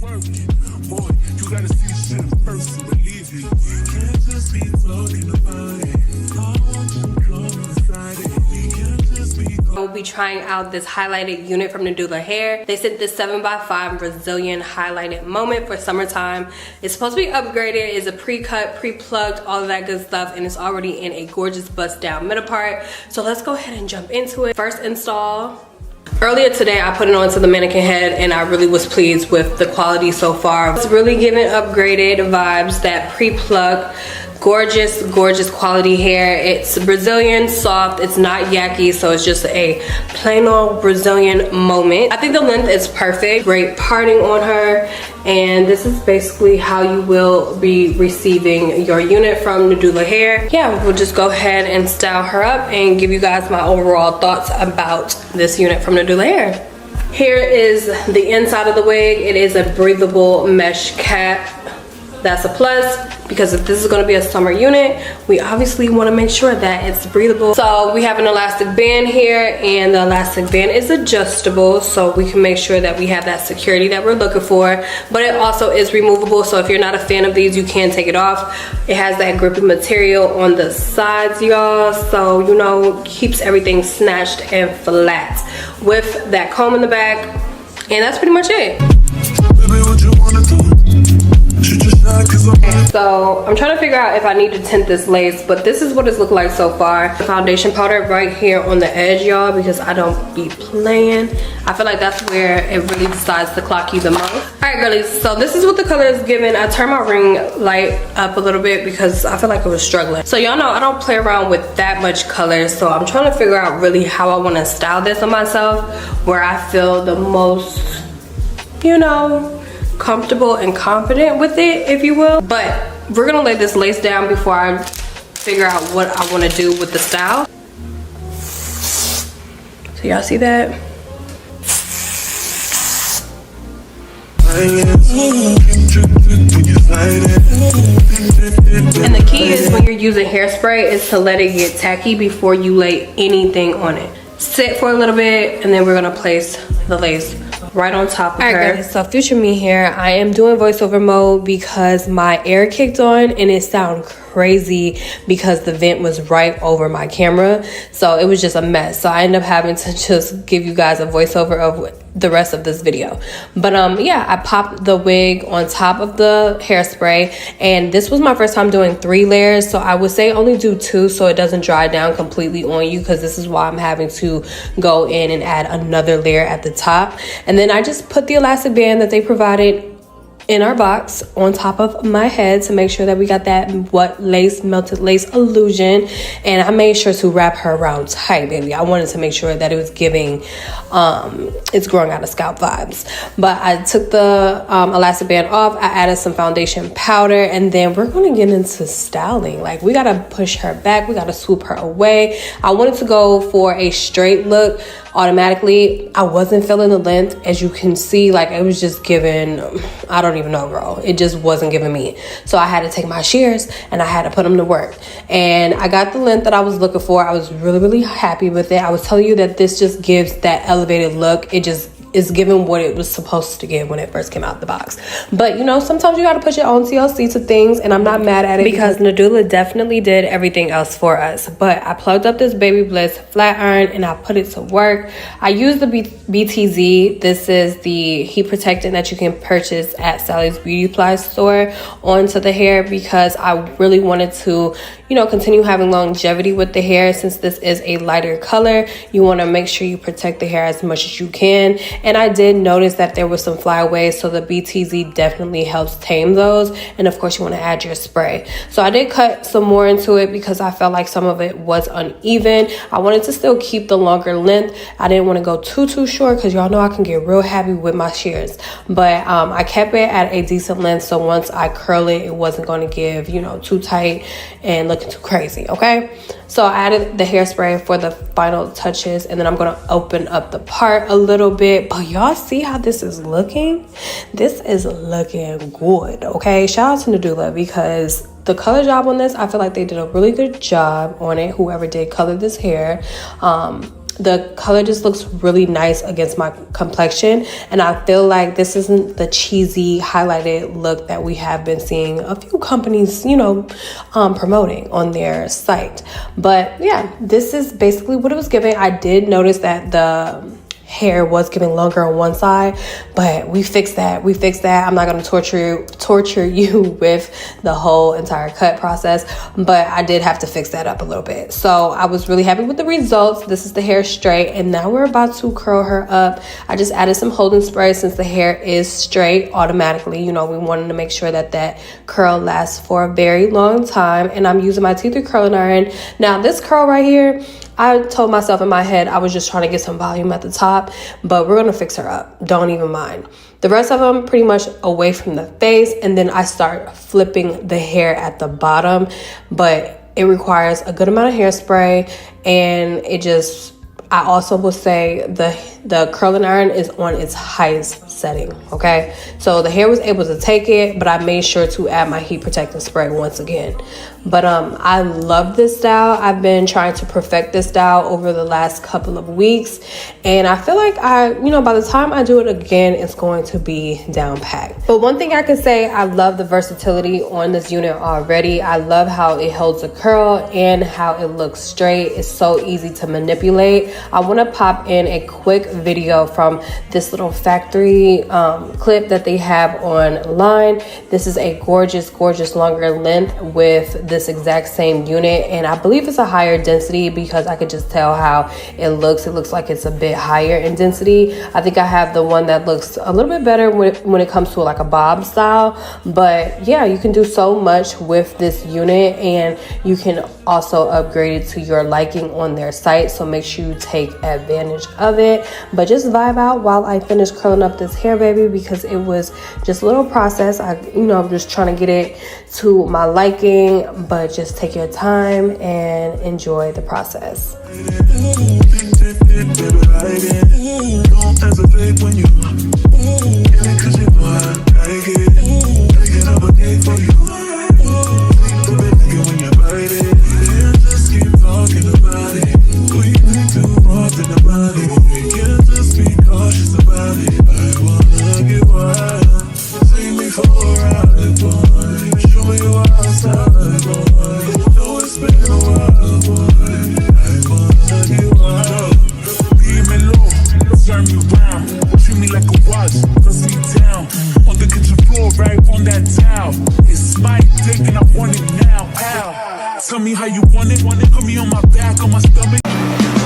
We'll be trying out this highlighted unit from Nadula Hair. They sent this 7x5 Brazilian highlighted moment for summertime. It's supposed to be upgraded. It's a pre-cut, pre-plucked, all of that good stuff, and it's already in a gorgeous bust down middle part. So let's go ahead and jump into it. First install. Earlier today, I put it onto the mannequin head and I really was pleased with the quality so far. It's really giving upgraded vibes, that pre-pluck, gorgeous, gorgeous quality hair. It's Brazilian, soft, it's not yucky, so it's just a plain old Brazilian moment. I think the length is perfect. Great parting on her, and this is basically how you will be receiving your unit from Nadula Hair. Yeah, we'll just go ahead and style her up and give you guys my overall thoughts about this unit from Nadula Hair. Here is the inside of the wig. It is a breathable mesh cap. That's a plus, because if this is going to be a summer unit, we obviously want to make sure that it's breathable. So we have an elastic band here, and the elastic band is adjustable, so we can make sure that we have that security that we're looking for. But it also is removable, so if you're not a fan of these, you can take it off. It has that grippy material on the sides, y'all, so you know, keeps everything snatched and flat with that comb in the back. And that's pretty much it. Baby, what you wanna do? Okay, so I'm trying to figure out if I need to tint this lace, but this is what it's looked like so far. The foundation powder right here on the edge, y'all, because I don't be playing. I feel like that's where it really decides to clock you the most. All right, girlies, so this is what the color is giving. I turned my ring light up a little bit because I feel like it was struggling. So y'all know I don't play around with that much color, so I'm trying to figure out really how I want to style this on myself, where I feel the most, you know, comfortable and confident with it, if you will. But we're gonna lay this lace down before I figure out what I want to do with the style. So y'all see that? And the key is, when you're using hairspray, is to let it get tacky before you lay anything on it. Sit for a little bit, and then we're gonna place the lace right on top of her. Alright guys, so future me here. I am doing voiceover mode because my air kicked on and it sounded crazy because the vent was right over my camera. So it was just a mess. So I ended up having to just give you guys a voiceover of the rest of this video. But yeah, I popped the wig on top of the hairspray, and this was my first time doing 3 layers, so I would say only do 2 so it doesn't dry down completely on you, because this is why I'm having to go in and add another layer at the top. And then I just put the elastic band that they provided in our box on top of my head to make sure that we got that melted lace illusion. And I made sure to wrap her around tight, baby. I wanted to make sure that it was giving it's growing out of scalp vibes. But I took the elastic band off, I added some foundation powder, and then we're gonna get into styling. Like, we gotta push her back, we gotta swoop her away. I wanted to go for a straight look automatically. I wasn't feeling the length, as you can see. Like, it was just giving, I don't even know, girl, it just wasn't giving me. So I had to take my shears and I had to put them to work, and I got the length that I was looking for. I was really happy with it. I was telling you that this just gives that elevated look. It just is giving what it was supposed to give when it first came out the box. But you know, sometimes you got to put your own TLC to things, and I'm not mad at it because Nadula definitely did everything else for us. But I plugged up this Baby Bliss flat iron and I put it to work. I used the BTZ. This is the heat protectant that you can purchase at Sally's Beauty Supply store onto the hair, because I really wanted to, you know, continue having longevity with the hair. Since this is a lighter color, you want to make sure you protect the hair as much as you can. And I did notice that there was some flyaways, so the BTZ definitely helps tame those. And of course, you want to add your spray. So I did cut some more into it because I felt like some of it was uneven. I wanted to still keep the longer length. I didn't want to go too short, because y'all know I can get real happy with my shears. But I kept it at a decent length, so once I curl it, it wasn't going to give, you know, too tight and looking too crazy. Okay, so I added the hairspray for the final touches, and then I'm going to open up the part a little bit. But y'all see how this is looking? This is looking good. Okay, shout out to Nadula, because the color job on this, I feel like they did a really good job on it, whoever did color this hair. the color just looks really nice against my complexion, and I feel like this isn't the cheesy highlighted look that we have been seeing a few companies, you know, promoting on their site. But yeah, this is basically what it was giving. I did notice that the hair was getting longer on one side, but we fixed that. I'm not going to torture you with the whole entire cut process, but I did have to fix that up a little bit. So I was really happy with the results. This is the hair straight, and now we're about to curl her up. I just added some holding spray since the hair is straight automatically. You know, we wanted to make sure that that curl lasts for a very long time, and I'm using my T3 curling iron. Now this curl right here, I told myself in my head I was just trying to get some volume at the top, but we're going to fix her up. Don't even mind. The rest of them pretty much away from the face, and then I start flipping the hair at the bottom, but it requires a good amount of hairspray, and it just, I also will say the curling iron is on its highest setting, okay? So the hair was able to take it, but I made sure to add my heat protectant spray once again. But I love this style. I've been trying to perfect this style over the last couple of weeks, and I feel like by the time I do it again, it's going to be down packed. But one thing I can say, I love the versatility on this unit already. I love how it holds a curl and how it looks straight. It's so easy to manipulate. I want to pop in a quick video from this little factory clip that they have online. This is a gorgeous longer length with this exact same unit, and I believe it's a higher density because I could just tell how it looks. It looks like it's a bit higher in density. I think I have the one that looks a little bit better when it comes to like a bob style. But yeah, you can do so much with this unit, and you can also upgrade it to your liking on their site, so make sure you take advantage of it. But just vibe out while I finish curling up this hair, baby, because it was just a little process. I'm just trying to get it to my liking, but just take your time and enjoy the process. Tell me how you want it, put me on my back, on my stomach.